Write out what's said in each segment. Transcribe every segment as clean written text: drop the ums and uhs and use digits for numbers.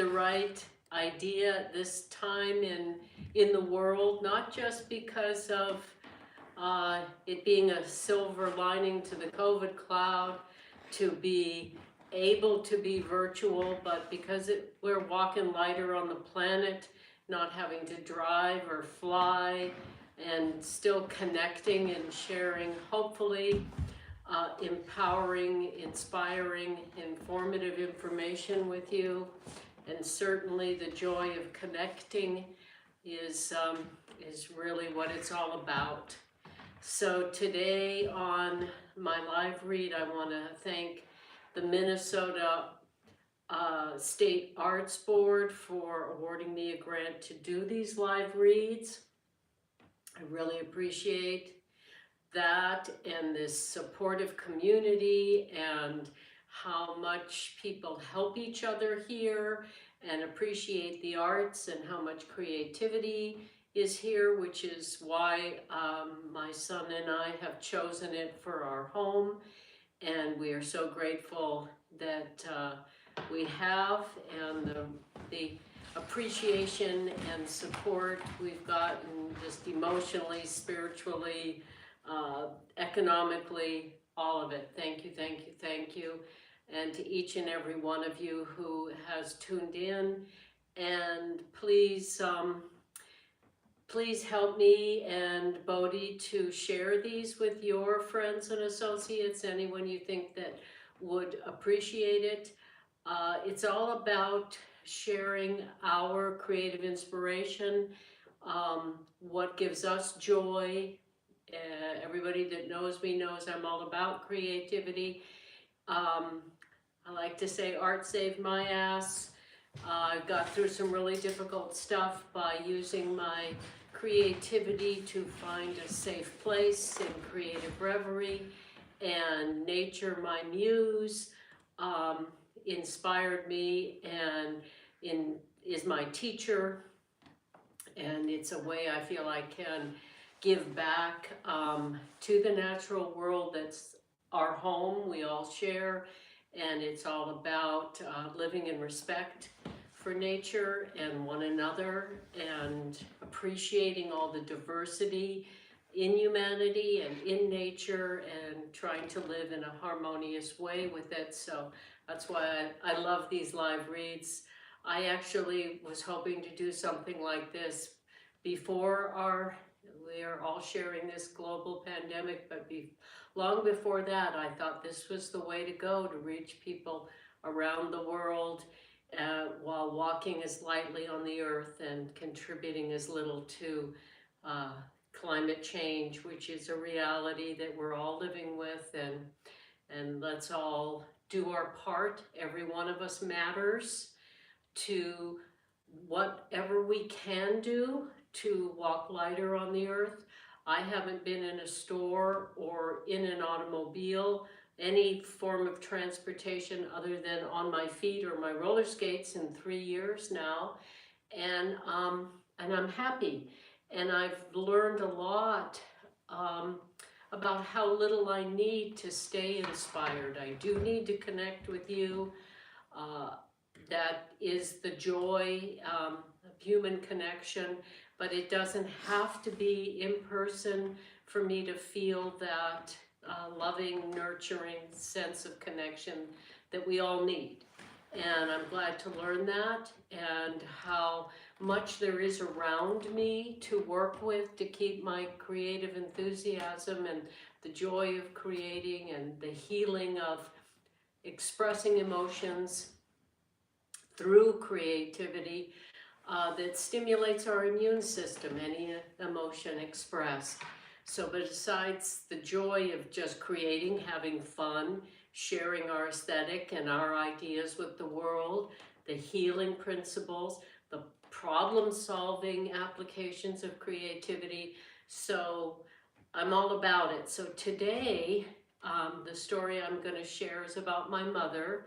the right idea at this time in the world, not just because of it being a silver lining to the COVID cloud, to be able to be virtual, but because we're walking lighter on the planet, not having to drive or fly, and still connecting and sharing, hopefully, empowering, inspiring, informative information with you. And certainly the joy of connecting is really what it's all about. So today on my live read, I want to thank the Minnesota State Arts Board for awarding me a grant to do these live reads. I really appreciate that and this supportive community and how much people help each other here and appreciate the arts and how much creativity is here, which is why my son and I have chosen it for our home. And we are so grateful that we have, and the appreciation and support we've gotten just emotionally, spiritually, economically, all of it. Thank you, thank you, thank you. And to each and every one of you who has tuned in. And please, please help me and Bodhi to share these with your friends and associates, anyone you think that would appreciate it. It's all about sharing our creative inspiration, what gives us joy. Everybody that knows me knows I'm all about creativity. I like to say art saved my ass. I got through some really difficult stuff by using my creativity to find a safe place in creative reverie, and nature, my muse, inspired me and is my teacher, and it's a way I feel I can give back to the natural world that's our home, we all share, and it's all about living in respect for nature and one another, and appreciating all the diversity in humanity and in nature, and trying to live in a harmonious way with it. So that's why I love these live reads. I actually was hoping to do something like this before we are all sharing this global pandemic, but long before that, I thought this was the way to go to reach people around the world while walking as lightly on the earth and contributing as little to climate change, which is a reality that we're all living with, and let's all do our part. Every one of us matters to whatever we can do to walk lighter on the earth. I haven't been in a store or in an automobile, any form of transportation other than on my feet or my roller skates in 3 years now, and I'm happy. And I've learned a lot about how little I need to stay inspired. I do need to connect with you. That is the joy of human connection, but it doesn't have to be in person for me to feel that loving, nurturing sense of connection that we all need. And I'm glad to learn that, and how much there is around me to work with to keep my creative enthusiasm and the joy of creating and the healing of expressing emotions through creativity that stimulates our immune system, any emotion expressed. So besides the joy of just creating, having fun, sharing our aesthetic and our ideas with the world, the healing principles, the problem-solving applications of creativity, so I'm all about it. So today, the story I'm going to share is about my mother,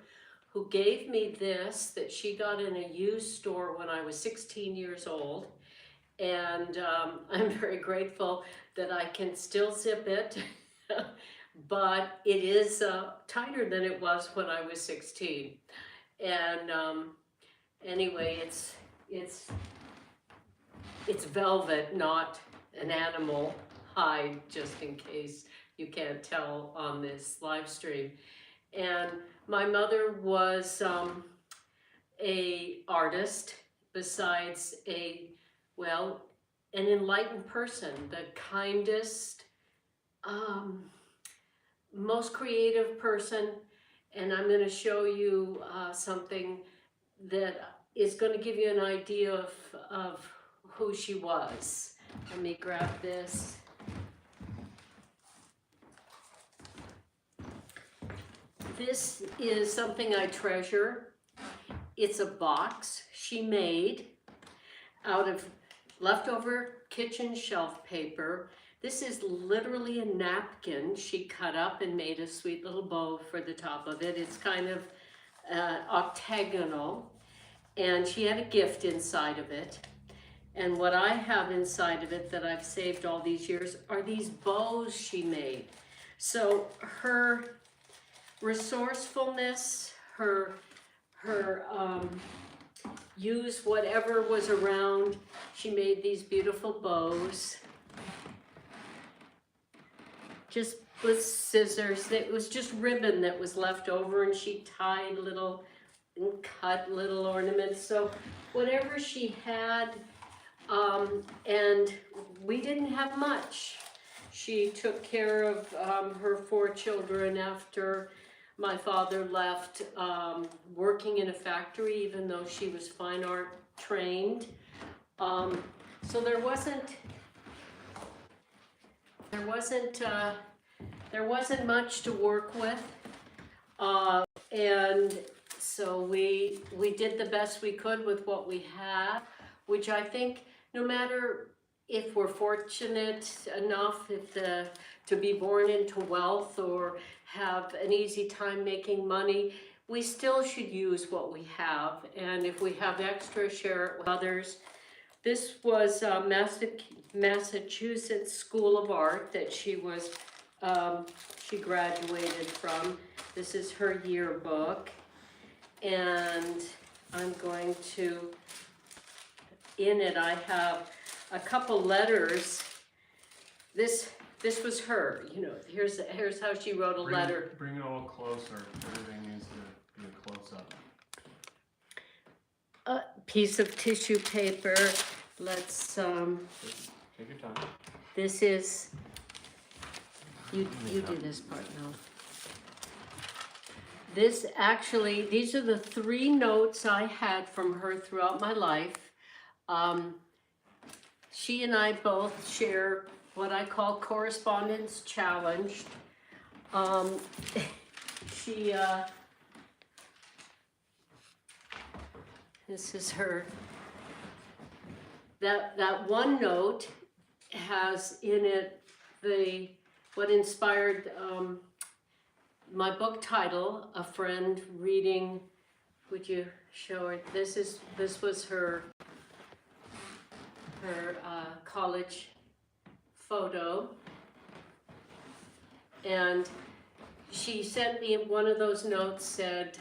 who gave me this that she got in a used store when I was 16 years old. And I'm very grateful that I can still zip it, but it is tighter than it was when I was 16. And anyway, it's velvet, not an animal hide, just in case you can't tell on this live stream. And my mother was a artist, besides well, an enlightened person, the kindest, most creative person. And I'm going to show you something that is going to give you an idea of who she was. Let me grab this. This is something I treasure. It's a box she made out of leftover kitchen shelf paper. This is literally a napkin she cut up and made a sweet little bow for the top of it. It's kind of octagonal, and she had a gift inside of it. And what I have inside of it that I've saved all these years are these bows she made. So her resourcefulness, her use whatever was around. She made these beautiful bows, just with scissors. It was just ribbon that was left over, and she tied little and cut little ornaments. So whatever she had, and we didn't have much. She took care of her 4 children after my father left, working in a factory, even though she was fine art trained. So there wasn't much to work with, and so we did the best we could with what we had, which I think no matter if we're fortunate enough to be born into wealth or have an easy time making money, we still should use what we have. And if we have extra, share it with others. This was Massachusetts School of Art that she graduated from. This is her yearbook. And I'm going to, in it I have a couple letters. This was her, you know, here's how she wrote a letter. Bring it a little closer. Everything needs to be a close-up. A piece of tissue paper. Let's Take your time. this is, you do this part now. This actually, these are the 3 notes I had from her throughout my life. She and I both share what I call correspondence challenged. This is her. That one note has in it what inspired my book title, A Friend Reading. Would you show her? This was her college photo, and she sent me one of those notes, said,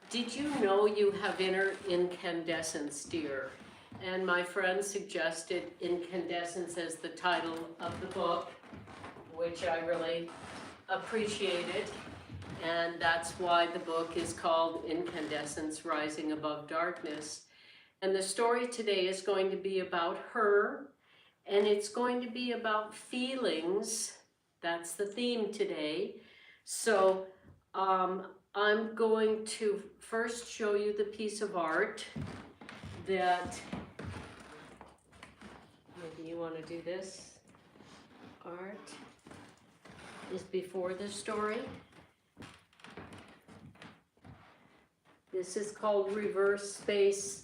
did you know you have inner incandescence, dear? And my friend suggested incandescence as the title of the book, which I really appreciated, and that's why the book is called Incandescence Rising Above Darkness. And the story today is going to be about her, and it's going to be about feelings. That's the theme today. So I'm going to first show you the piece of art that, maybe you want to do this. Art is before the story. This is called Reverse Space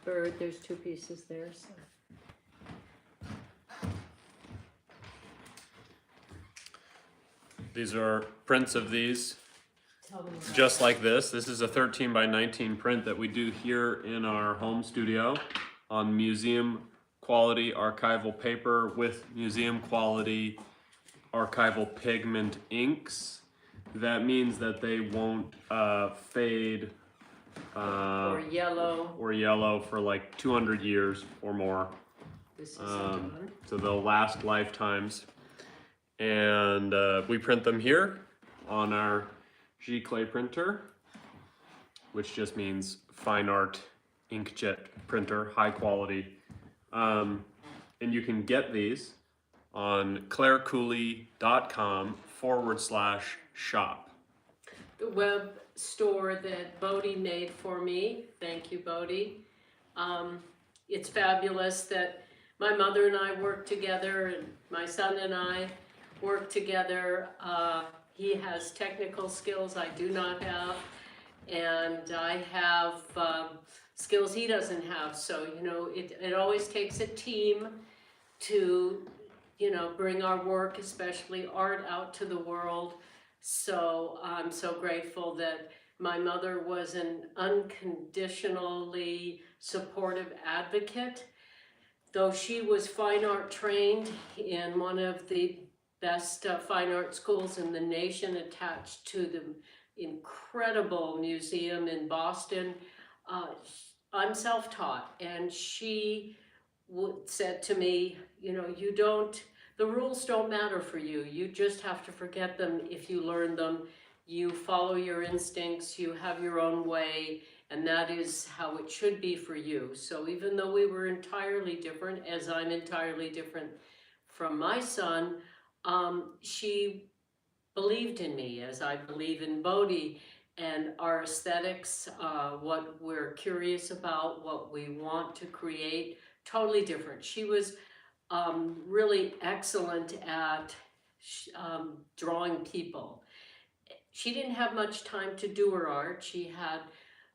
Bird. There's 2 pieces there. So. These are prints of these, just like this. This is a 13 by 19 print that we do here in our home studio on museum quality archival paper with museum quality archival pigment inks. that means that they won't fade Or yellow for like 200 years or more. This is done. So they'll last lifetimes. And we print them here on our G-Clay printer, which just means fine art inkjet printer, high quality. And you can get these on clarecooley.com/shop. The web store that Bodie made for me. Thank you, Bodie. It's fabulous that my mother and I work together, and my son and I work together. He has technical skills I do not have, and I have skills he doesn't have. So, you know, it always takes a team to, you know, bring our work, especially art, out to the world. So I'm so grateful that my mother was an unconditionally supportive advocate. Though she was fine art trained in one of the best fine art schools in the nation, attached to the incredible museum in Boston, I'm self-taught, and she said to me, you know, the rules don't matter for you. You just have to forget them if you learn them. You follow your instincts, you have your own way, and that is how it should be for you. So even though we were entirely different, as I'm entirely different from my son, she believed in me as I believe in Bodie, and our aesthetics, what we're curious about, what we want to create, totally different. She was really excellent at drawing people. She didn't have much time to do her art. She had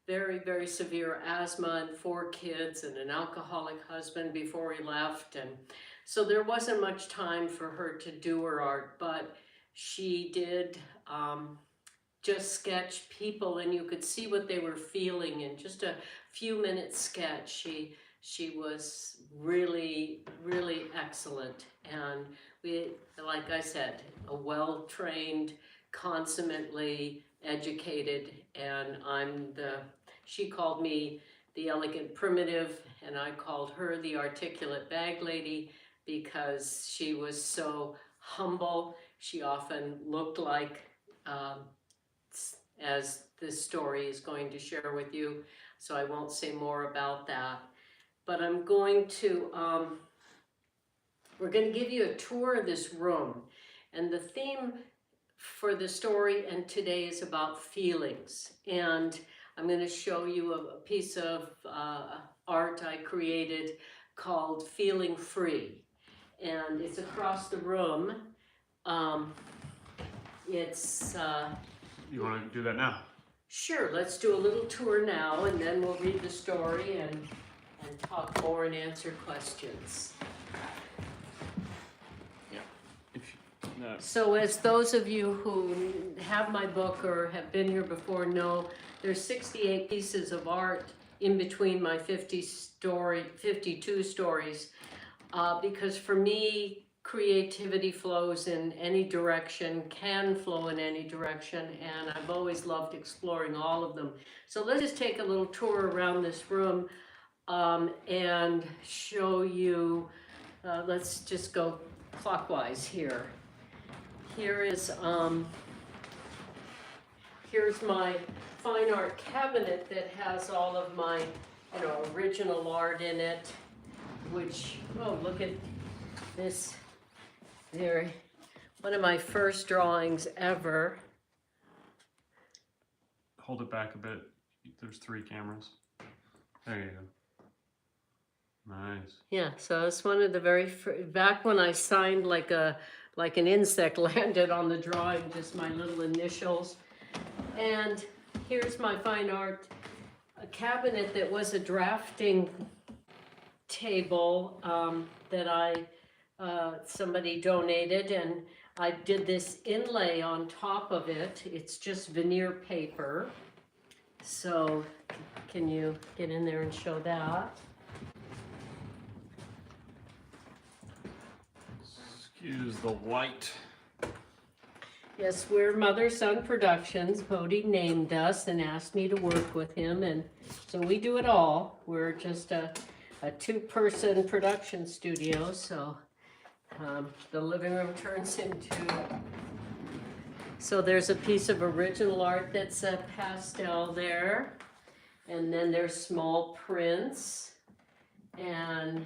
very, very severe asthma and 4 kids and an alcoholic husband before he left. And so there wasn't much time for her to do her art, but she did just sketch people, and you could see what they were feeling in just a few minutes sketch. She was really, really excellent. And we, like I said, a well-trained, consummately educated, and she called me the elegant primitive, and I called her the articulate bag lady, because she was so humble. She often looked like, as this story is going to share with you, so I won't say more about that. But I'm going to, we're going to give you a tour of this room. And the theme for the story and today is about feelings. And I'm going to show you a piece of art I created called Feeling Free. And it's across the room. You want to do that now? Sure, let's do a little tour now, and then we'll read the story and talk more and answer questions. Yeah. So as those of you who have my book or have been here before know, there's 68 pieces of art in between my 52 stories, because for me, creativity flows in any direction, can flow in any direction, and I've always loved exploring all of them. So let's just take a little tour around this room and show you, let's just go clockwise here. Here's my fine art cabinet that has all of my, you know, original art in it, which, oh, look at this. There, one of my first drawings ever. Hold it back a bit. There's 3 cameras. There you go. Nice. Yeah, so it's one of the very first, back when I signed like an insect landed on the drawing, just my little initials. And here's my fine art, a cabinet that was a drafting table that somebody donated, and I did this inlay on top of it. It's just veneer paper. So can you get in there and show that? Excuse the light. Yes, we're Mother-Son Productions. Bodie named us and asked me to work with him, and so we do it all. We're just a two-person production studio, so the living room turns into... So there's a piece of original art that's a pastel there, and then there's small prints, and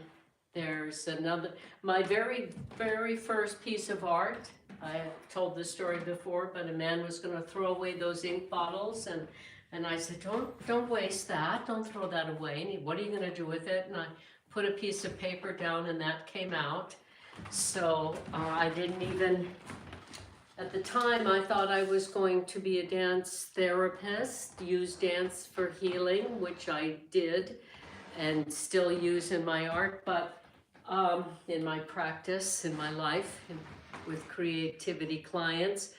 there's another, my very, very first piece of art. I told this story before, but a man was going to throw away those ink bottles, and I said, don't waste that, don't throw that away. And he, what are you going to do with it? And I put a piece of paper down, and that came out. So I didn't even, at the time, I thought I was going to be a dance therapist, use dance for healing, which I did, and still use in my art, but in my practice, in my life, with creativity clients.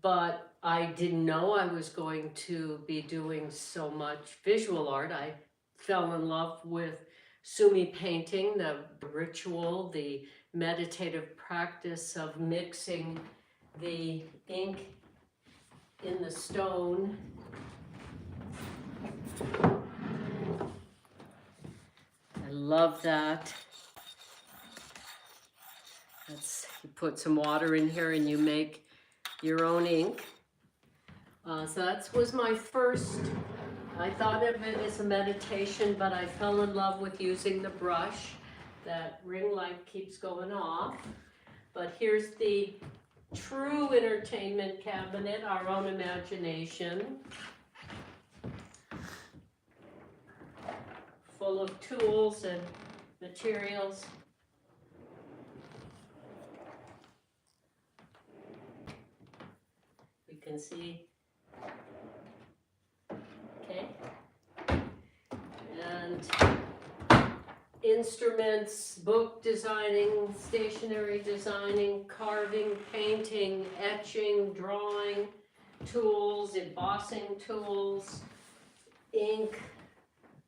But I didn't know I was going to be doing so much visual art. I fell in love with Sumi painting, the ritual, the meditative practice of mixing the ink in the stone. I love that. You put some water in here and you make your own ink. So that was my first, I thought of it as a meditation, but I fell in love with using the brush. That ring light keeps going off. But here's the true entertainment cabinet, our own imagination. Full of tools and materials. You can see, okay, and instruments, book designing, stationery designing, carving, painting, etching, drawing, tools, embossing tools, ink,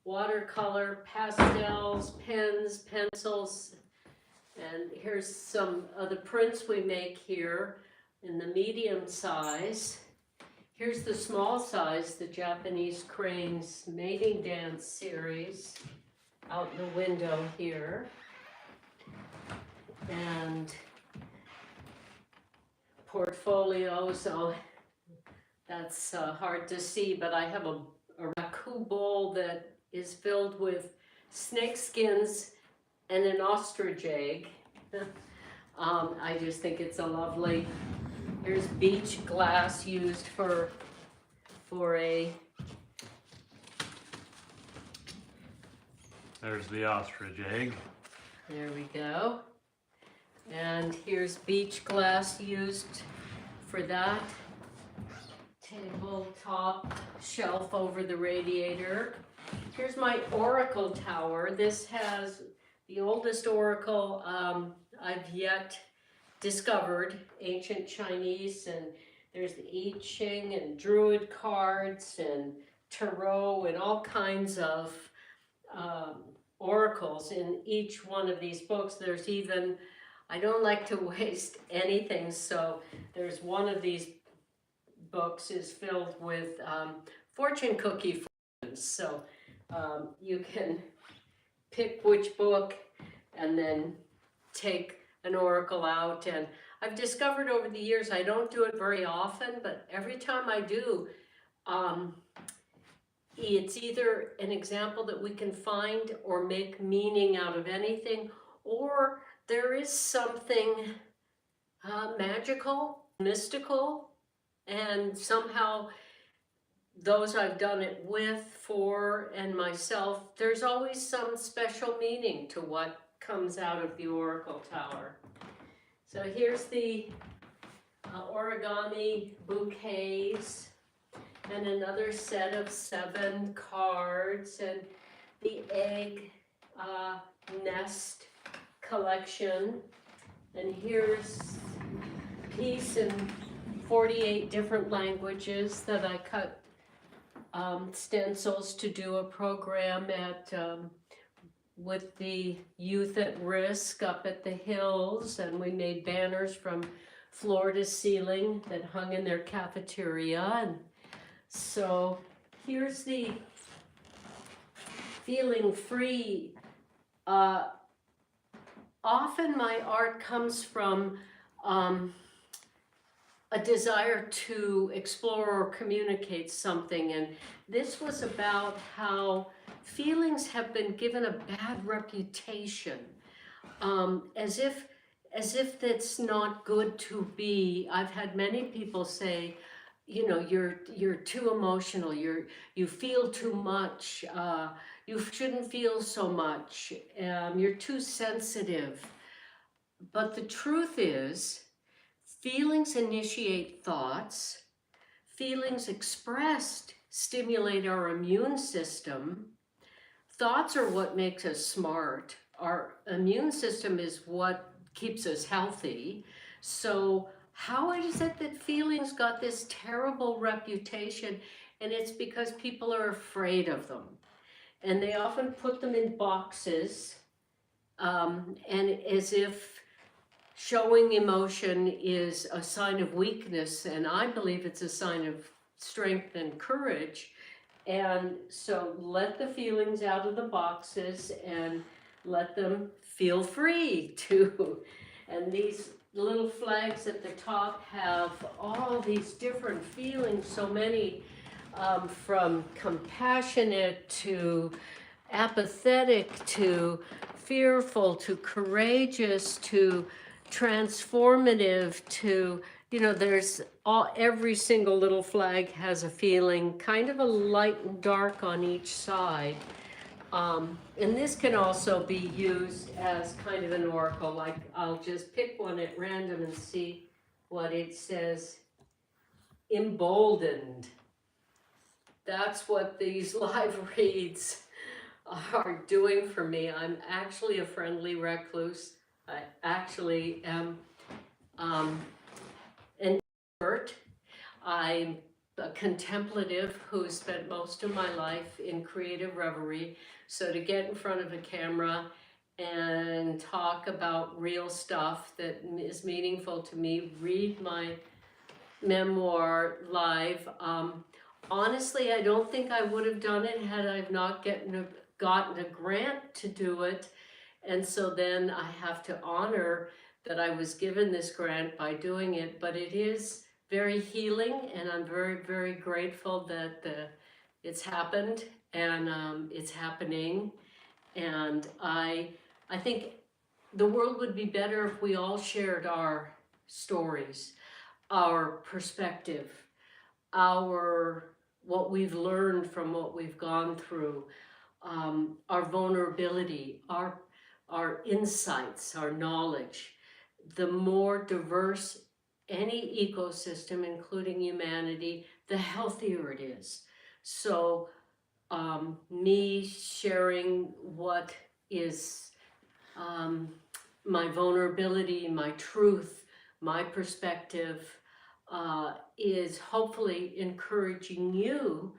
watercolor, pastels, pens, pencils, and here's some of the prints we make here in the medium size. Here's the small size, the Japanese Cranes Mating Dance series out in the window here. And portfolio, so that's hard to see, but I have a raku bowl that is filled with snake skins and an ostrich egg. I just think it's a lovely, here's beach glass used for a, There's the ostrich egg. there we go. And here's beach glass used for that. Tabletop shelf over the radiator. Here's my oracle tower. This has the oldest oracle I've yet discovered, ancient Chinese, and there's the I Ching and Druid cards and Tarot and all kinds of oracles in each one of these books. There's even, I don't like to waste anything, so there's one of these books is filled with fortune cookie formulas. So you can pick which book and then take an oracle out. And I've discovered over the years, I don't do it very often, but every time I do, it's either an example that we can find or make meaning out of anything, or there is something magical, mystical, and somehow those I've done it with, for, and myself, there's always some special meaning to what comes out of the oracle tower. So here's the origami bouquets and another set of 7 cards and the egg nest collection. And here's a piece in 48 different languages that I cut stencils to do a program at with the youth at risk up at the hills, and we made banners from floor to ceiling that hung in their cafeteria. And so here's the feeling free. Often my art comes from a desire to explore or communicate something, and this was about how feelings have been given a bad reputation, as if that's not good to be. I've had many people say, you know, you're too emotional, you feel too much, you shouldn't feel so much, you're too sensitive. But the truth is, feelings initiate thoughts. Feelings expressed stimulate our immune system. Thoughts are what makes us smart. Our immune system is what keeps us healthy. So how is it that feelings got this terrible reputation? And it's because people are afraid of them. And they often put them in boxes, and as if showing emotion is a sign of weakness, and I believe it's a sign of strength and courage. And so let the feelings out of the boxes and let them feel free to. And these little flags at the top have all these different feelings, so many, from compassionate to apathetic to fearful to courageous to transformative to, you know, there's every single little flag has a feeling, kind of a light and dark on each side. And this can also be used as kind of an oracle, like I'll just pick one at random and see what it says. Emboldened. That's what these live reads are doing for me. I'm actually a friendly recluse. I actually am an introvert. I'm a contemplative who spent most of my life in creative reverie. So to get in front of a camera and talk about real stuff that is meaningful to me, read my memoir live. Honestly, I don't think I would have done it had I not gotten a grant to do it. And so then I have to honor that I was given this grant by doing it, but it is very healing, and I'm very, very grateful that it's happened, and it's happening. And I think the world would be better if we all shared our stories, our perspective, what we've learned from what we've gone through, our vulnerability, our insights, our knowledge. The more diverse any ecosystem, including humanity, the healthier it is. So me sharing what is my vulnerability, my truth, my perspective, is hopefully encouraging you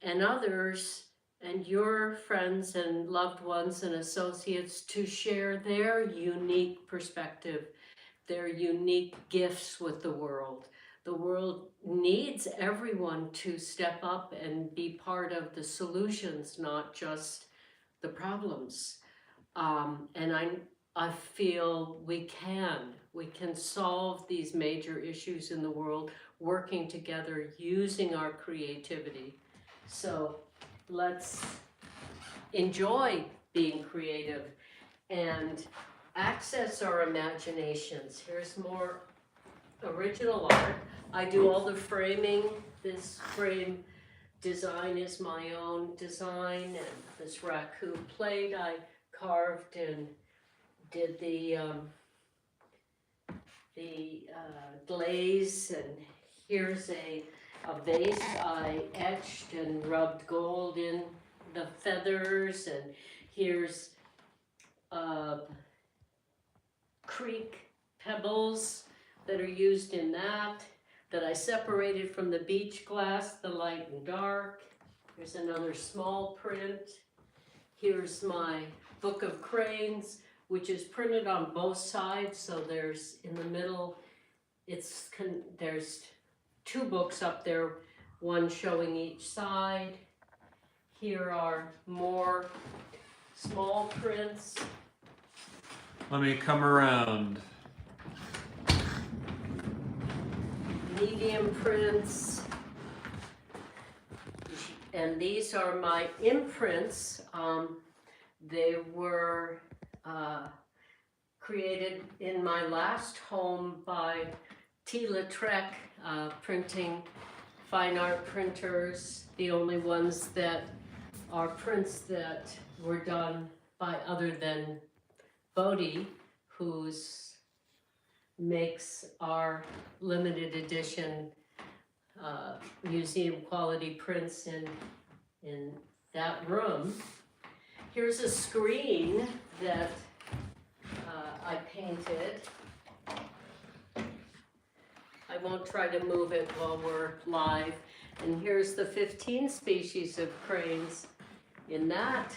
and others and your friends and loved ones and associates to share their unique perspective, their unique gifts with the world. The world needs everyone to step up and be part of the solutions, not just the problems. And I feel we can solve these major issues in the world working together, using our creativity. So let's enjoy being creative and access our imaginations. Here's more original art. I do all the framing. This frame design is my own design, and this raccoon plate I carved and did the glaze, and here's a vase I etched and rubbed gold in the feathers, and here's creek pebbles that are used in that I separated from the beach glass, the light and dark. Here's another small print. Here's my book of cranes, which is printed on both sides. So there's in the middle there's 2 books up there, one showing each side. Here are more small prints. Let me come around. Medium prints. And these are my imprints. They were created in my last home by T-Lautrec printing, fine art printers, the only ones that are prints that were done by other than Bodhi, who's makes our limited edition museum quality prints in that room. Here's a screen that I painted. I won't try to move it while we're live. And here's the 15 species of cranes in that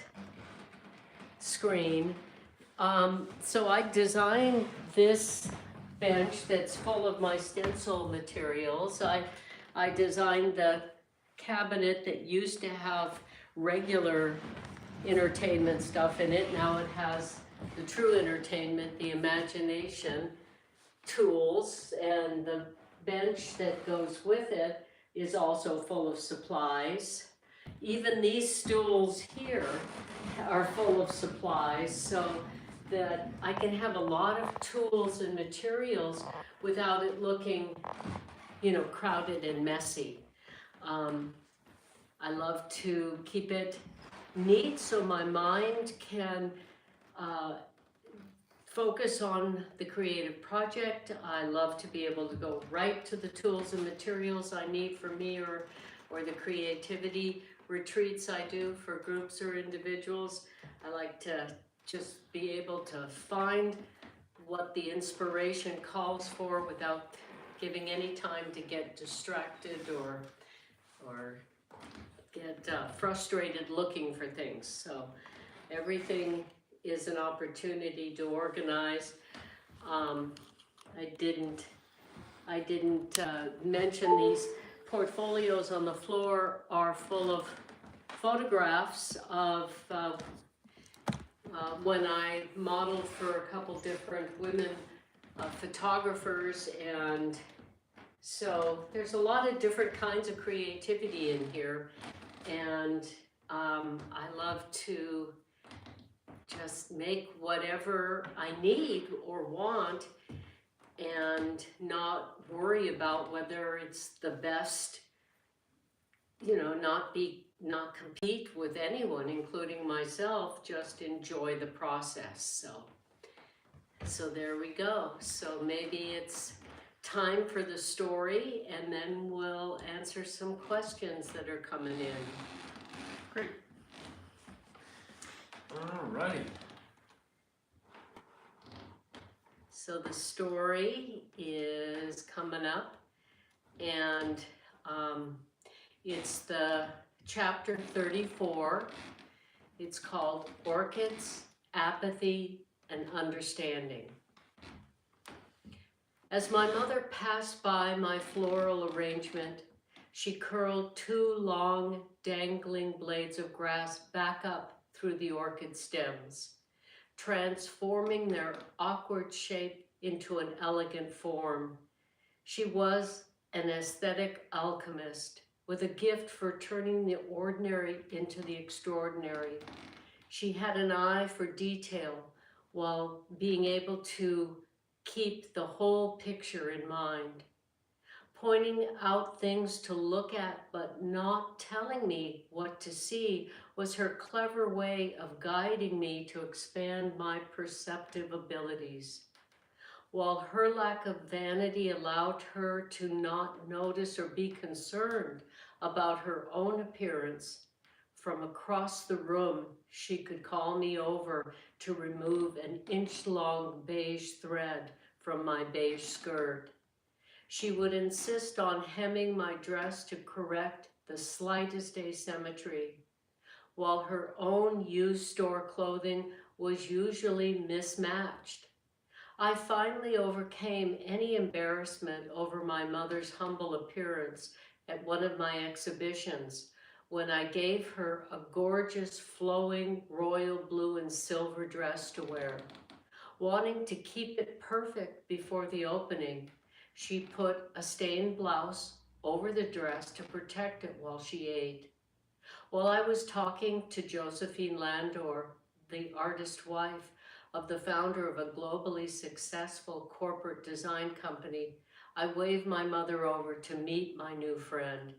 screen. So I designed this bench that's full of my stencil materials. I designed the cabinet that used to have regular entertainment stuff in it. Now it has the true entertainment, the imagination tools, and the bench that goes with it is also full of supplies. Even these stools here are full of supplies, so that I can have a lot of tools and materials without it looking, crowded and messy. I love to keep it neat so my mind can focus on the creative project. I love to be able to go right to the tools and materials I need for me or the creativity retreats I do for groups or individuals. I like to just be able to find what the inspiration calls for without giving any time to get distracted or get frustrated looking for things. So everything is an opportunity to organize. I didn't mention these portfolios on the floor are full of photographs of when I modeled for a couple different women photographers, and so there's a lot of different kinds of creativity in here, and I love to just make whatever I need or want and not worry about whether it's the best, not compete with anyone, including myself, just enjoy the process. So there we go. So maybe it's time for the story, and then we'll answer some questions that are coming in. Great. All right. So the story is coming up, and it's the chapter 34. It's called Orchids, Apathy, and Understanding. As my mother passed by my floral arrangement, she curled 2 long, dangling blades of grass back up through the orchid stems, transforming their awkward shape into an elegant form. She was an aesthetic alchemist with a gift for turning the ordinary into the extraordinary. She had an eye for detail while being able to keep the whole picture in mind, pointing out things to look at but not telling me what to see was her clever way of guiding me to expand my perceptive abilities. While her lack of vanity allowed her to not notice or be concerned about her own appearance, from across the room she could call me over to remove an inch-long beige thread from my beige skirt. She would insist on hemming my dress to correct the slightest asymmetry, while her own used store clothing was usually mismatched. I finally overcame any embarrassment over my mother's humble appearance at one of my exhibitions when I gave her a gorgeous flowing royal blue and silver dress to wear. Wanting to keep it perfect before the opening, she put a stained blouse over the dress to protect it while she ate. While I was talking to Josephine Landor, the artist wife of the founder of a globally successful corporate design company, I waved my mother over to meet my new friend.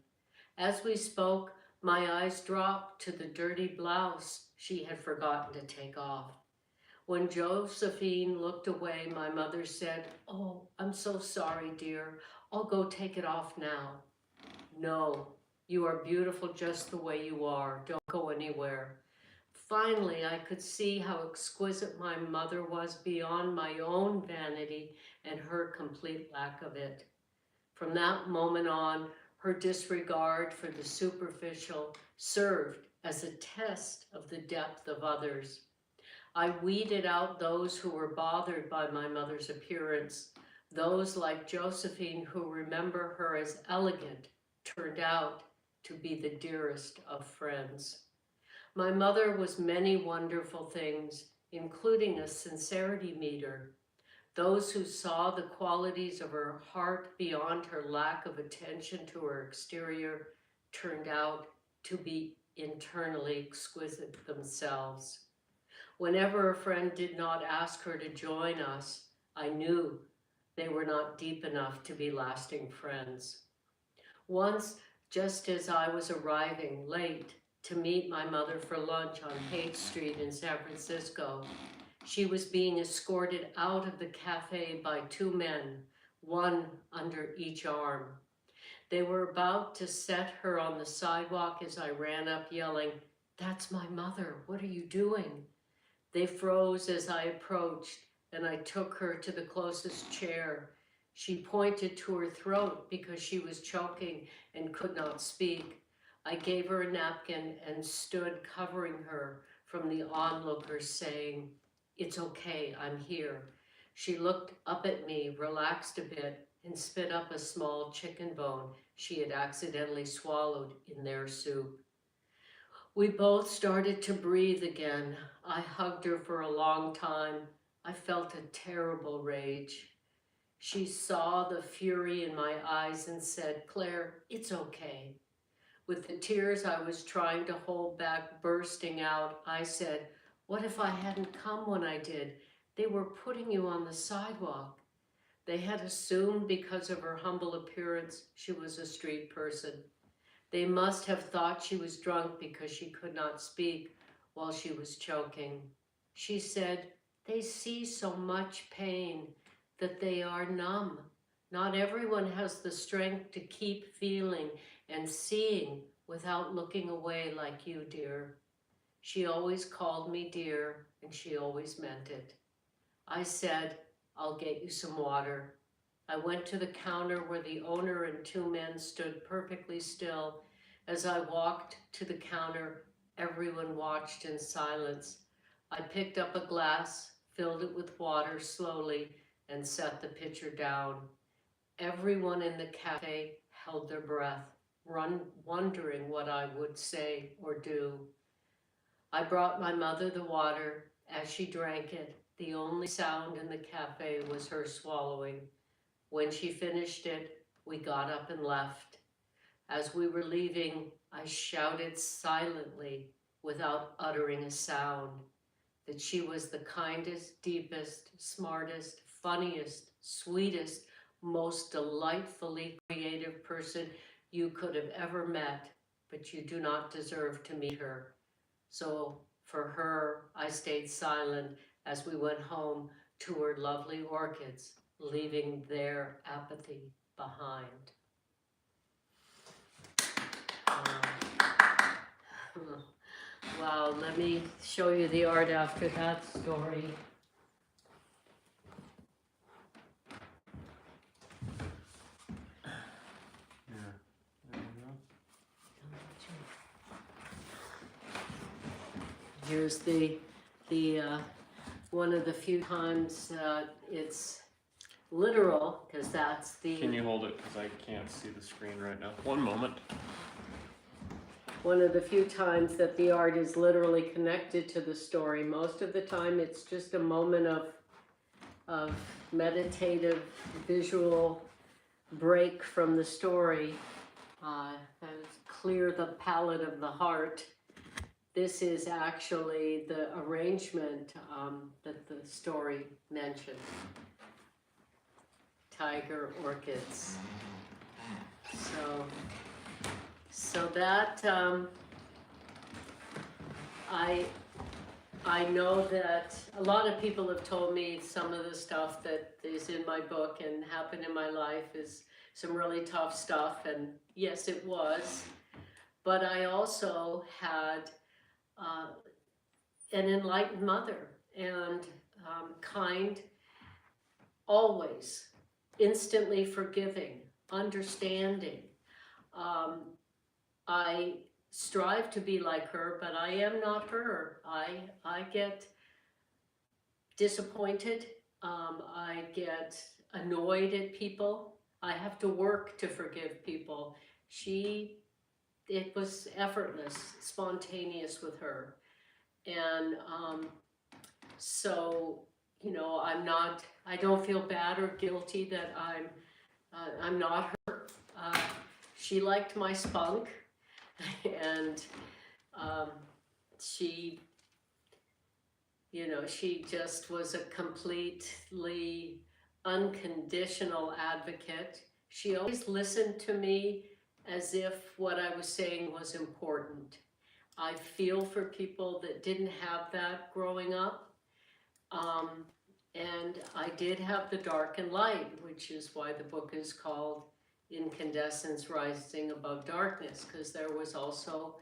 As we spoke, my eyes dropped to the dirty blouse she had forgotten to take off. When Josephine looked away, my mother said, "Oh, I'm so sorry, dear. I'll go take it off now." "No, you are beautiful just the way you are. Don't go anywhere." Finally, I could see how exquisite my mother was beyond my own vanity and her complete lack of it. From that moment on, her disregard for the superficial served as a test of the depth of others. I weeded out those who were bothered by my mother's appearance. Those like Josephine who remember her as elegant turned out to be the dearest of friends. My mother was many wonderful things, including a sincerity meter. Those who saw the qualities of her heart beyond her lack of attention to her exterior turned out to be internally exquisite themselves. Whenever a friend did not ask her to join us, I knew they were not deep enough to be lasting friends. Once, just as I was arriving late to meet my mother for lunch on Haight Street in San Francisco, she was being escorted out of the cafe by two men, one under each arm. They were about to set her on the sidewalk as I ran up yelling, "That's my mother, what are you doing?" They froze as I approached, and I took her to the closest chair. She pointed to her throat because she was choking and could not speak. I gave her a napkin and stood covering her from the onlookers, saying, "It's okay, I'm here." She looked up at me, relaxed a bit, and spit up a small chicken bone she had accidentally swallowed in their soup. We both started to breathe again. I hugged her for a long time. I felt a terrible rage. She saw the fury in my eyes and said, "Claire, it's okay." With the tears I was trying to hold back bursting out, I said, "What if I hadn't come when I did? They were putting you on the sidewalk." They had assumed because of her humble appearance, she was a street person. They must have thought she was drunk because she could not speak while she was choking. She said, "They see so much pain that they are numb. Not everyone has the strength to keep feeling and seeing without looking away like you, dear." She always called me dear, and she always meant it. I said, "I'll get you some water." I went to the counter where the owner and two men stood perfectly still. As I walked to the counter, everyone watched in silence. I picked up a glass, filled it with water slowly, and set the pitcher down. Everyone in the cafe held their breath, wondering what I would say or do. I brought my mother the water. As she drank it, the only sound in the cafe was her swallowing. When she finished it, we got up and left. As we were leaving, I shouted silently, without uttering a sound, that she was the kindest, deepest, smartest, funniest, sweetest, most delightfully creative person you could have ever met, but you do not deserve to meet her. So for her, I stayed silent as we went home to her lovely orchids, leaving their apathy behind. Wow, let me show you the art after that story. Yeah. There you go. Here's the one of the few times it's literal, because that's the Can you hold it? Because I can't see the screen right now. One moment. one of the few times that the art is literally connected to the story. Most of the time it's just a moment of meditative visual break from the story, clear the palette of the heart. This is actually the arrangement that the story mentioned. Tiger orchids. So that I know that a lot of people have told me some of the stuff that is in my book and happened in my life is some really tough stuff, and yes, it was. But I also had an enlightened mother, and kind, always, instantly forgiving, understanding. I strive to be like her, but I am not her. I get disappointed. I get annoyed at people. I have to work to forgive people. It was effortless, spontaneous with her. And so, you know, I don't feel bad or guilty that I'm not her. She liked my spunk, and she, you know, she just was a completely unconditional advocate. She always listened to me as if what I was saying was important. I feel for people that didn't have that growing up. And I did have the dark and light, which is why the book is called Incandescence Rising Above Darkness, because there was also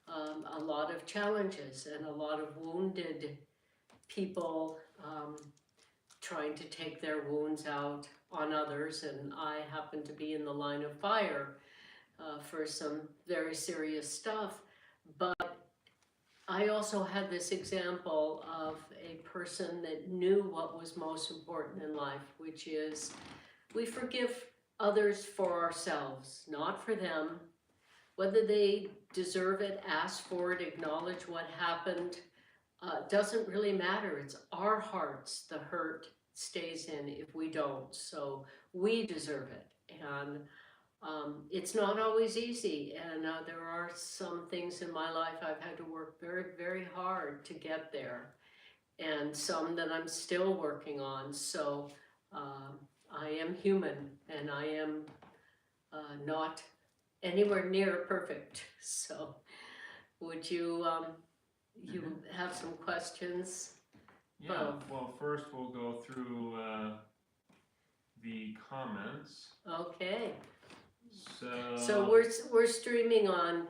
a lot of challenges and a lot of wounded people trying to take their wounds out on others, and I happened to be in the line of fire for some very serious stuff. But I also had this example of a person that knew what was most important in life, which is we forgive others for ourselves, not for them. Whether they deserve it, ask for it, acknowledge what happened, doesn't really matter. It's our hearts the hurt stays in if we don't. So we deserve it. And it's not always easy, and there are some things in my life I've had to work very, very hard to get there, and some that I'm still working on. So I am human, and I am not anywhere near perfect. So would you you have some questions? Yeah, well, first we'll go through the comments. Okay. So we're streaming on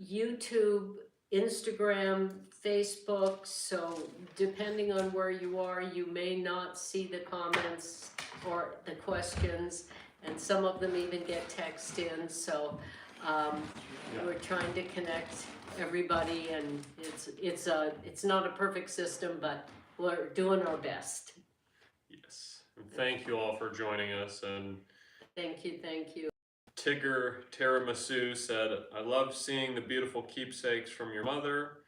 YouTube, Instagram, Facebook, so depending on where you are, you may not see the comments or the questions, and some of them even get text in, so we're trying to connect everybody, and it's not a perfect system, but we're doing our best. yes, and thank you all for joining us. And Thank you. Tigger Tiramisu said, I love seeing the beautiful keepsakes from your mother,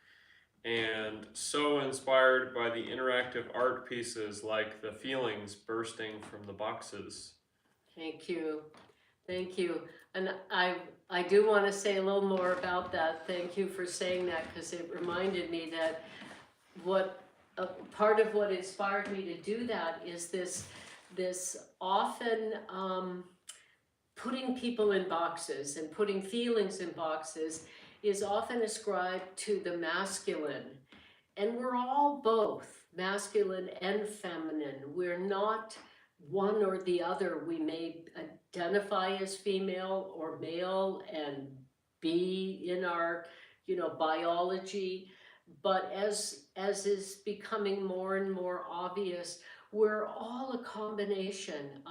and so inspired by the interactive art pieces like the feelings bursting from the boxes. Thank you. And I do want to say a little more about that. Thank you for saying that, because it reminded me that part of what inspired me to do that is this often putting people in boxes and putting feelings in boxes is often ascribed to the masculine. And we're all both masculine and feminine. We're not one or the other. We may identify as female or male and be in our, biology, but as is becoming more and more obvious, we're all a combination.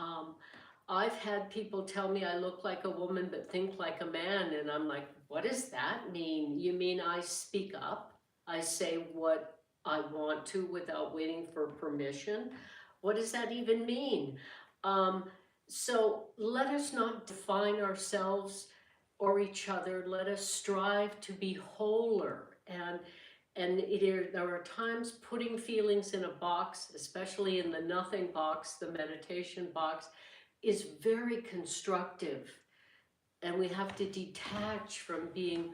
I've had people tell me I look like a woman but think like a man, and I'm like, what does that mean? You mean I speak up? I say what I want to without waiting for permission. What does that even mean? So let us not define ourselves or each other. Let us strive to be wholer. And there are times putting feelings in a box, especially in the nothing box, the meditation box, is very constructive. And we have to detach from being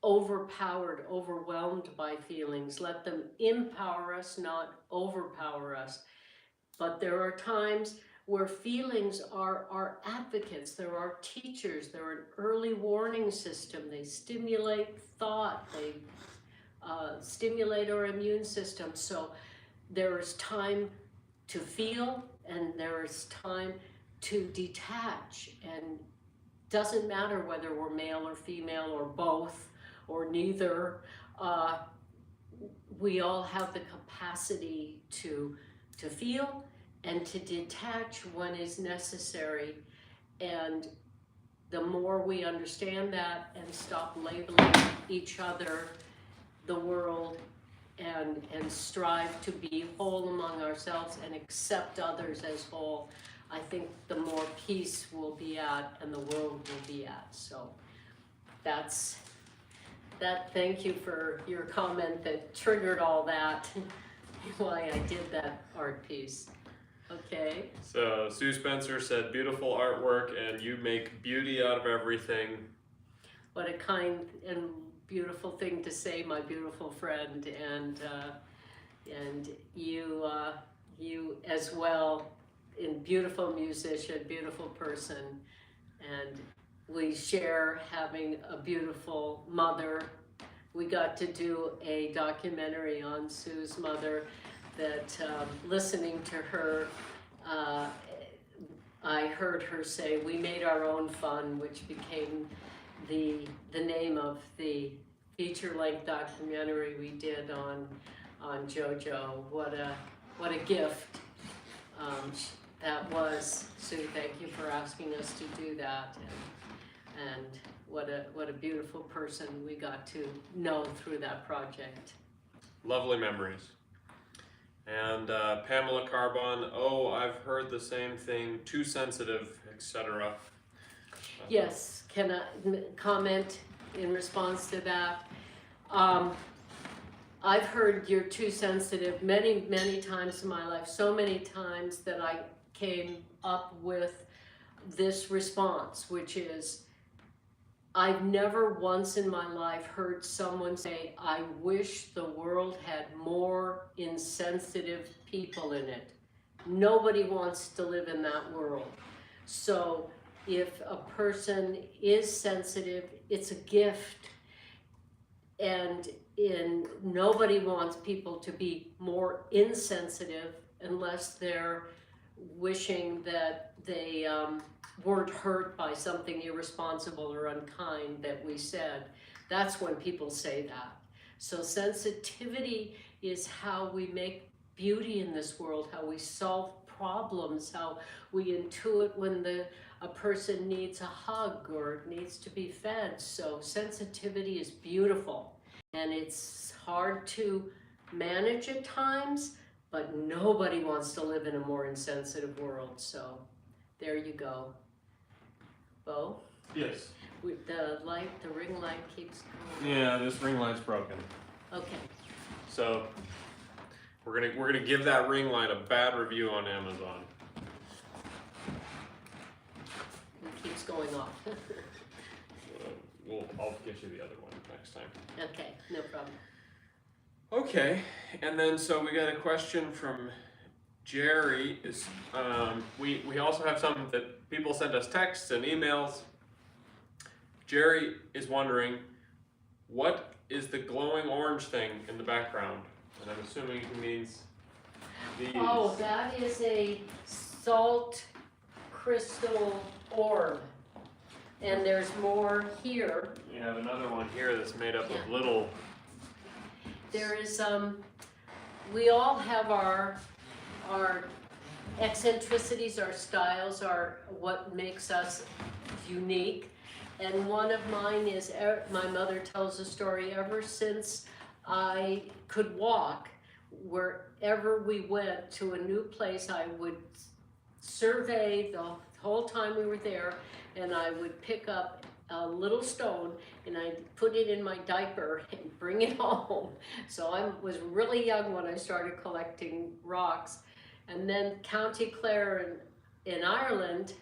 overpowered, overwhelmed by feelings. Let them empower us, not overpower us. But there are times where feelings are our advocates, they're our teachers, they're an early warning system. They stimulate thought, they stimulate our immune system. So there is time to feel and there is time to detach, and doesn't matter whether we're male or female or both or neither. We all have the capacity to feel and to detach when is necessary. And the more we understand that and stop labeling each other, the world, and strive to be whole among ourselves and accept others as whole, I think the more peace we'll be at and the world will be at. So that's that. Thank you for your comment that triggered all that, why I did that art piece. Okay. So Sue Spencer said, beautiful artwork, and you make beauty out of everything. What a kind and beautiful thing to say, my beautiful friend, and you as well, in beautiful musician, beautiful person, and we share having a beautiful mother. We got to do a documentary on Sue's mother that, listening to her, I heard her say, we made our own fun, which became the name of the feature-length documentary we did on JoJo. What a gift that was. Sue, thank you for asking us to do that, and what a beautiful person we got to know through that project. Lovely memories. And Pamela Carbon, oh, I've heard the same thing, too sensitive, etc. Yes, can I comment in response to that? I've heard you're too sensitive many, many times in my life, so many times that I came up with this response, which is, I've never once in my life heard someone say, I wish the world had more insensitive people in it. Nobody wants to live in that world. So if a person is sensitive, it's a gift. And nobody wants people to be more insensitive unless they're wishing that they weren't hurt by something irresponsible or unkind that we said. That's when people say that. So sensitivity is how we make beauty in this world, how we solve problems, how we intuit when a person needs a hug or needs to be fed. So sensitivity is beautiful, and it's hard to manage at times, but nobody wants to live in a more insensitive world. So there you go. Bo? Yes. With the ring light keeps going. Yeah, this ring light's broken. Okay. So we're gonna give that ring light a bad review on Amazon. It keeps going off. I'll get you the other one next time. Okay, no problem. Okay, and then so we got a question from Jerry. Is we also have some that people send us texts and emails. Jerry is wondering, what is the glowing orange thing in the background? And I'm assuming he means these. Oh, that is a salt crystal orb. And there's more here. You have another one here that's made up Yeah. of little. There is, we all have our eccentricities, our styles, are what makes us unique. And one of mine is, my mother tells a story, ever since I could walk wherever we went to a new place. I would survey the whole time we were there, and I would pick up a little stone and I'd put it in my diaper and bring it home. So I was really young when I started collecting rocks. And then County Clare in Ireland,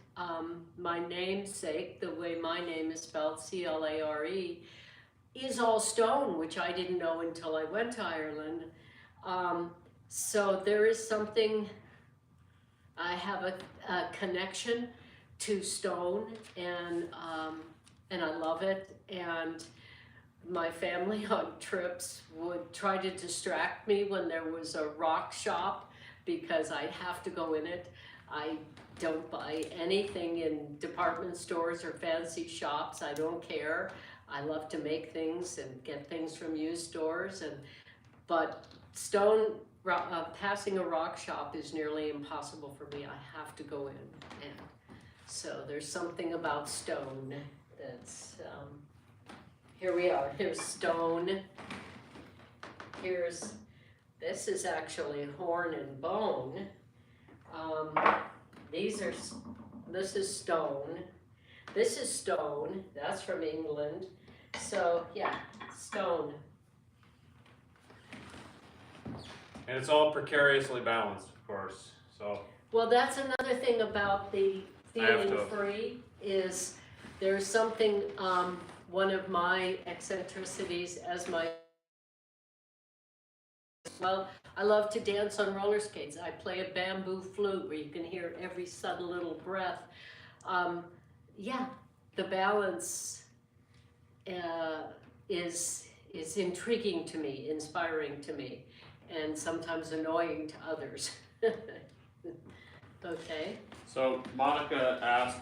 my namesake, the way my name is spelled, Clare, is all stone, which I didn't know until I went to Ireland. So there is something, I have a connection to stone, and I love it. And my family on trips would try to distract me when there was a rock shop, because I have to go in it. I don't buy anything in department stores or fancy shops. I don't care. I love to make things and get things from used stores, but passing a rock shop is nearly impossible for me. I have to go in, and so there's something about stone that's, here we are, here's stone. This is actually horn and bone. This is stone. This is stone, that's from England. So yeah, stone. And it's all precariously balanced, of course, so. Well, that's another thing about the feeling free, is there's something, one of my eccentricities as well, I love to dance on roller skates. I play a bamboo flute where you can hear every sudden little breath. Yeah, the balance is intriguing to me, inspiring to me, and sometimes annoying to others. Okay. So Monica asked,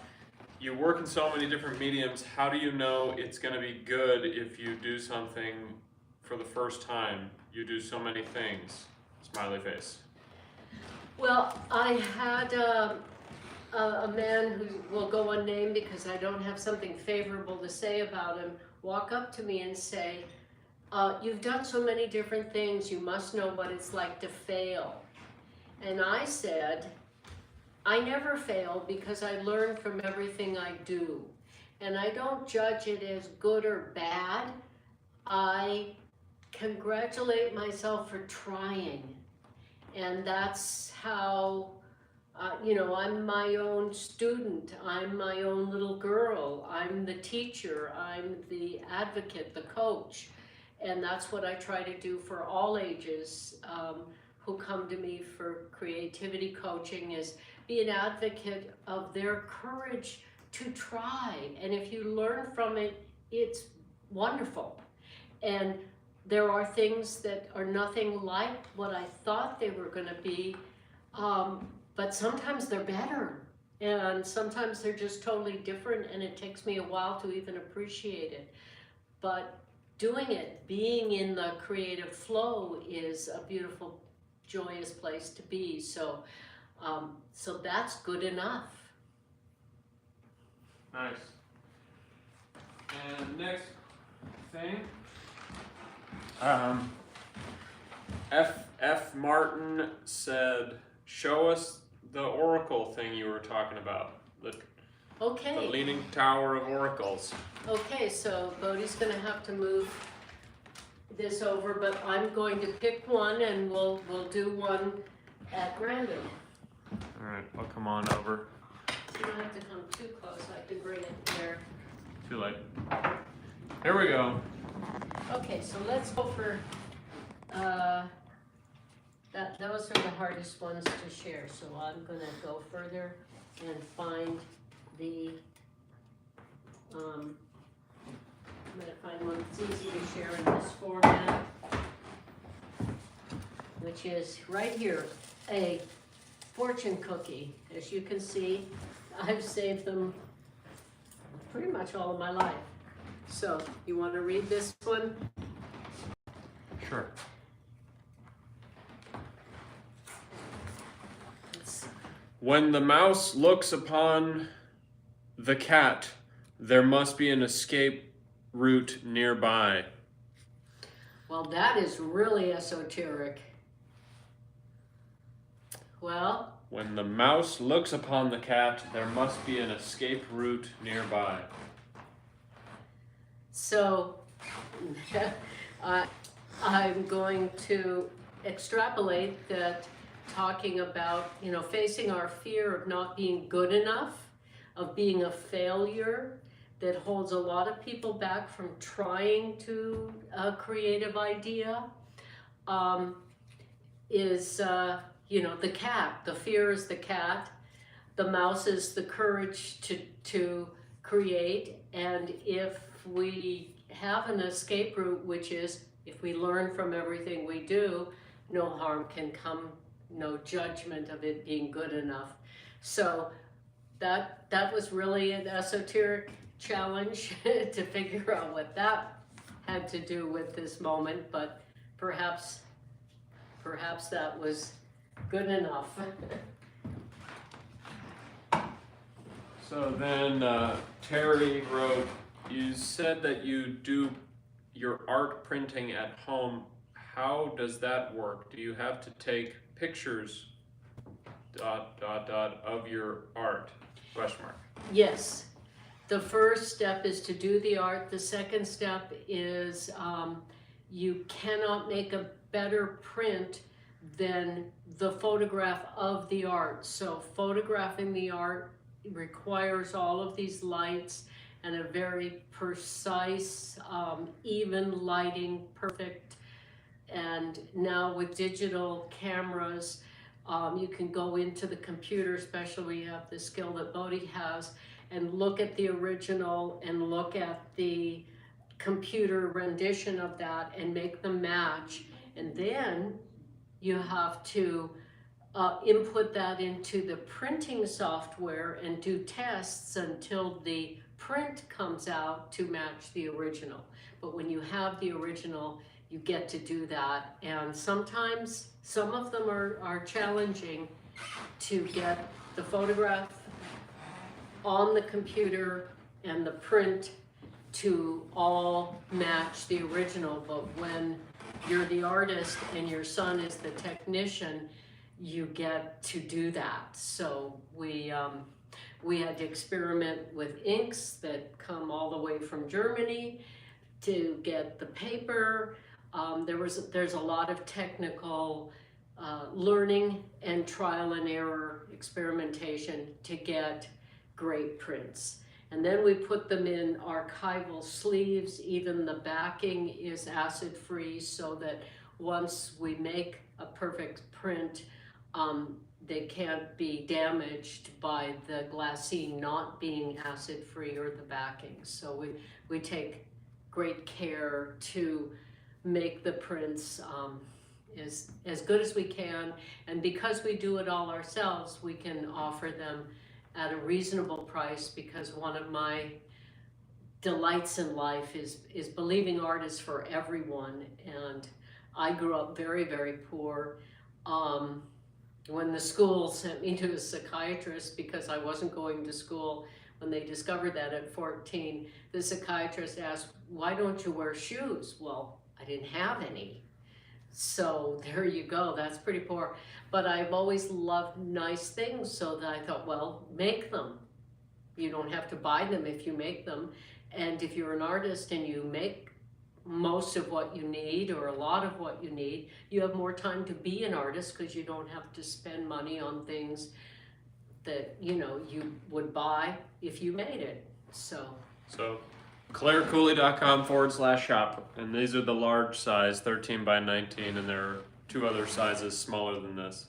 you work in so many different mediums, how do you know it's going to be good if you do something for the first time? You do so many things. Smiley face. Well, I had a man who will go unnamed because I don't have something favorable to say about him, walk up to me and say, you've done so many different things, you must know what it's like to fail. And I said, I never fail because I learn from everything I do. And I don't judge it as good or bad. I congratulate myself for trying. And that's how, I'm my own student. I'm my own little girl. I'm the teacher. I'm the advocate, the coach. And that's what I try to do for all ages who come to me for creativity coaching, is be an advocate of their courage to try. And if you learn from it, it's wonderful. And there are things that are nothing like what I thought they were going to be, but sometimes they're better. And sometimes they're just totally different, and it takes me a while to even appreciate it. But doing it, being in the creative flow, is a beautiful, joyous place to be. So that's good enough. Nice. And next thing. F. Martin said, show us the oracle thing you were talking about. The Leaning Tower of Oracles. Okay, so Bodhi's going to have to move this over, but I'm going to pick one, and we'll do one at random. All right, I'll come on over. You don't have to come too close. I can bring it there. Too late. Here we go. Okay, so let's go for those are the hardest ones to share. So I'm going to go further and find the. I'm going to find one that's easy to share in this format, which is right here, a fortune cookie. As you can see, I've saved them pretty much all of my life. So, you want to read this one? Sure. When the mouse looks upon the cat, there must be an escape route nearby. Well, that is really esoteric. Well, When the mouse looks upon the cat, there must be an escape route nearby. so I'm going to extrapolate that, talking about, facing our fear of not being good enough, of being a failure, that holds a lot of people back from trying to a creative idea, is, the cat. The fear is the cat. The mouse is the courage to create. And if we have an escape route, which is if we learn from everything we do, no harm can come, no judgment of it being good enough. So that was really an esoteric challenge to figure out what that had to do with this moment, but perhaps that was good enough. So then Terry wrote, you said that you do your art printing at home. How does that work? Do you have to take pictures ... of your art? ? Yes. The first step is to do the art. The second step is you cannot make a better print than the photograph of the art. So photographing the art requires all of these lights and a very precise, even lighting, perfect. And now with digital cameras, you can go into the computer, especially when you have the skill that Bodhi has, and look at the original and look at the computer rendition of that and make them match. And then you have to input that into the printing software and do tests until the print comes out to match the original. But when you have the original, you get to do that. And sometimes some of them are challenging to get the photograph on the computer and the print to all match the original. But when you're the artist and your son is the technician, you get to do that. So we had to experiment with inks that come all the way from Germany to get the paper. There's a lot of technical learning and trial and error experimentation to get great prints. And then we put them in archival sleeves. Even the backing is acid free, so that once we make a perfect print, they can't be damaged by the glassine not being acid free or the backing. So we take great care to make the prints as good as we can. And because we do it all ourselves, we can offer them at a reasonable price, because one of my delights in life is believing art is for everyone. And I grew up very, very poor. When the school sent me to a psychiatrist because I wasn't going to school, when they discovered that at 14, the psychiatrist asked, why don't you wear shoes? Well, I didn't have any. So there you go, that's pretty poor. But I've always loved nice things, so that I thought, well, make them. You don't have to buy them if you make them. And if you're an artist and you make most of what you need or a lot of what you need, you have more time to be an artist, because you don't have to spend money on things that you would buy if you made it. So ClareCooley.com/shop, and these are the large size, 13 by 19, and there are 2 other sizes smaller than this.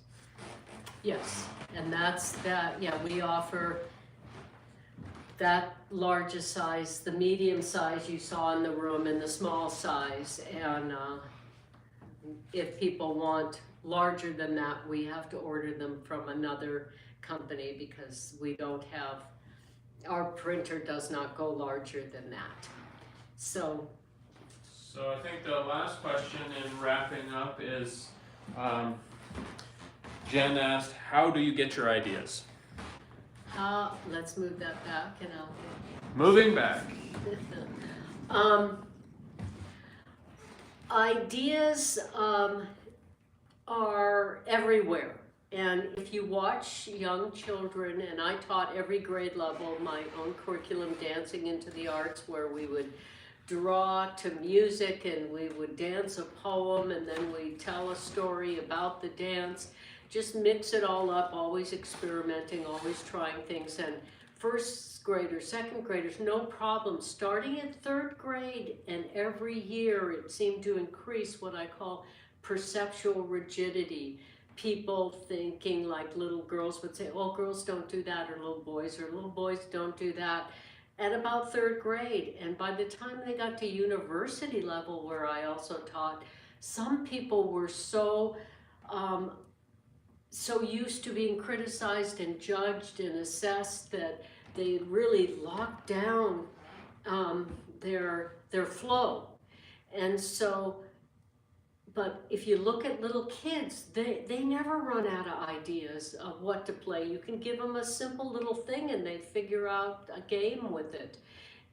yes, and that's that. Yeah, we offer that largest size, the medium size you saw in the room, and the small size. And if people want larger than that, we have to order them from another company, because we don't have, our printer does not go larger than that. So I think the last question in wrapping up is, Jen asked, how do you get your ideas? let's move that back, and Moving back. Ideas are everywhere. And if you watch young children, and I taught every grade level my own curriculum, Dancing into the Arts, where we would draw to music and we would dance a poem and then we tell a story about the dance. Just mix it all up, always experimenting, always trying things. And first graders, second graders, no problem. Starting in third grade and every year it seemed to increase what I call perceptual rigidity. People thinking like little girls would say, oh, girls don't do that, or little boys don't do that, at about third grade. And by the time they got to university level, where I also taught, some people were so used to being criticized and judged and assessed that they really locked down their flow. And so, but if you look at little kids, they never run out of ideas of what to play. You can give them a simple little thing and they figure out a game with it.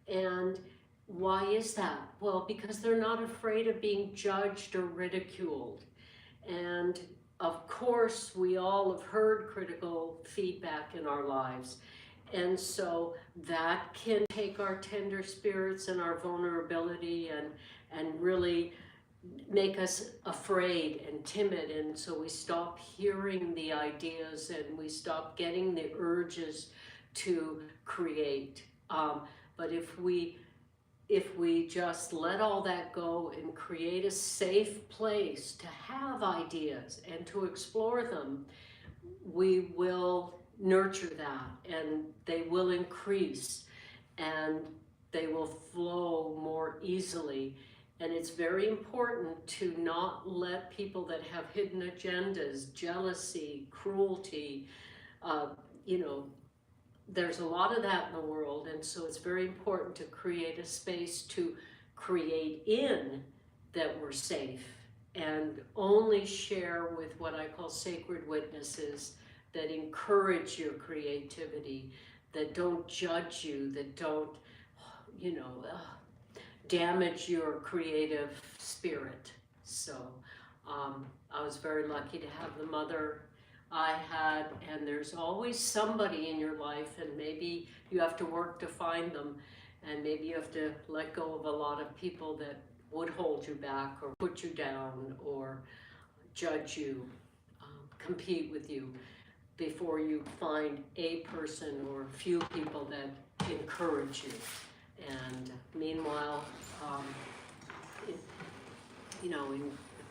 And why is that? Well, because they're not afraid of being judged or ridiculed. And of course, we all have heard critical feedback in our lives. And so that can take our tender spirits and our vulnerability and really make us afraid and timid, and so we stop hearing the ideas and we stop getting the urges to create. But if we just let all that go and create a safe place to have ideas and to explore them, we will nurture that and they will increase and they will flow more easily. And it's very important to not let people that have hidden agendas, jealousy, cruelty, there's a lot of that in the world. And so it's very important to create a space to create in that we're safe and only share with what I call sacred witnesses that encourage your creativity, that don't judge you, that don't, damage your creative spirit. So I was very lucky to have the mother I had, and there's always somebody in your life, and maybe you have to work to find them, and maybe you have to let go of a lot of people that would hold you back or put you down or judge you, compete with you, before you find a person or a few people that encourage you. And meanwhile,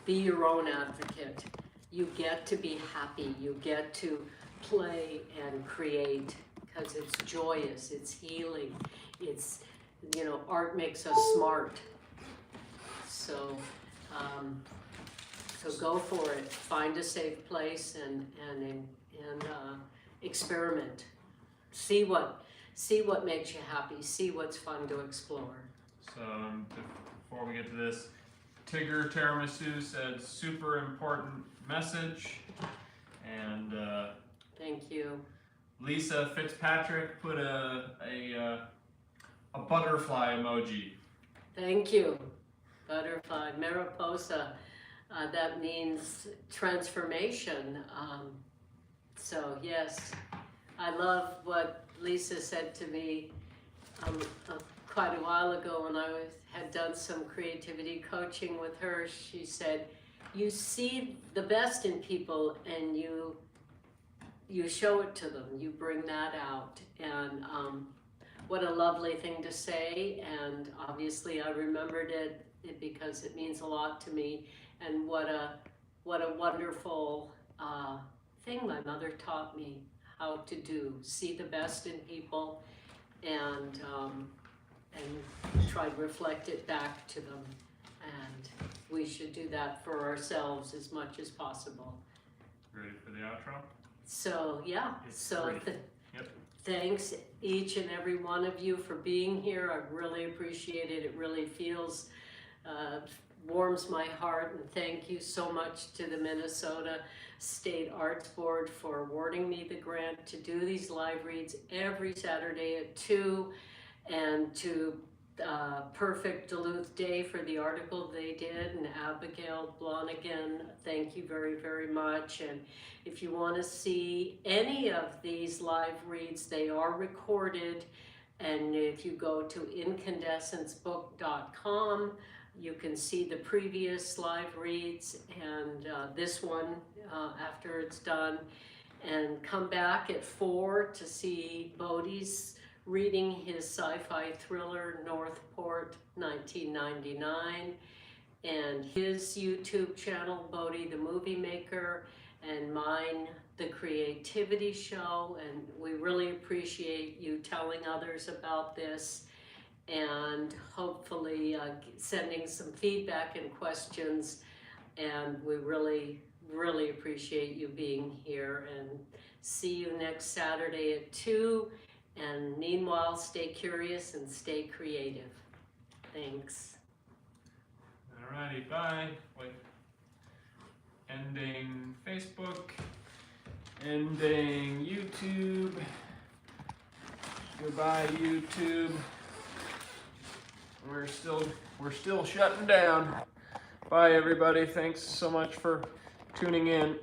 be your own advocate. You get to be happy. You get to play and create because it's joyous, it's healing, it's, art makes us smart. So, so go for it. Find a safe place and experiment. See what makes you happy. See what's fun to explore. So before we get to this, Tigger Tiramisu said super important message, and thank you. Lisa Fitzpatrick put a butterfly emoji. Thank you. Butterfly, Mariposa. That means transformation. So yes, I love what Lisa said to me quite a while ago when I had done some creativity coaching with her. She said, you see the best in people and you show it to them, you bring that out. And what a lovely thing to say, and obviously I remembered it because it means a lot to me, and what a wonderful thing my mother taught me how to do. See the best in people and try to reflect it back to them. And we should do that for ourselves as much as possible. Ready for the outro? So yeah, Yep. Thanks each and every one of you for being here. I really appreciate it. It really feels, warms my heart, and thank you so much to the Minnesota State Arts Board for awarding me the grant to do these live reads every Saturday at 2, and to Perfect Duluth Day for the article they did, and Abigail Blonigan, thank you very, very much. And if you want to see any of these live reads, they are recorded, and if you go to incandescencebook.com, you can see the previous live reads and this one after it's done, and come back at 4 to see Bodie's reading his sci-fi thriller Northport 1999, and his YouTube channel Bodie the Movie Maker, and mine The Creativity Show. And we really appreciate you telling others about this, and hopefully sending some feedback and questions. And we really appreciate you being here, and see you next Saturday at 2. And meanwhile, stay curious and stay creative. Thanks. Alrighty, bye. Wait. Ending Facebook. Ending YouTube. Goodbye, YouTube. We're still shutting down. Bye, everybody. Thanks so much for tuning in.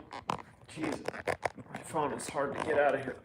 Jeez, my phone is hard to get out of here.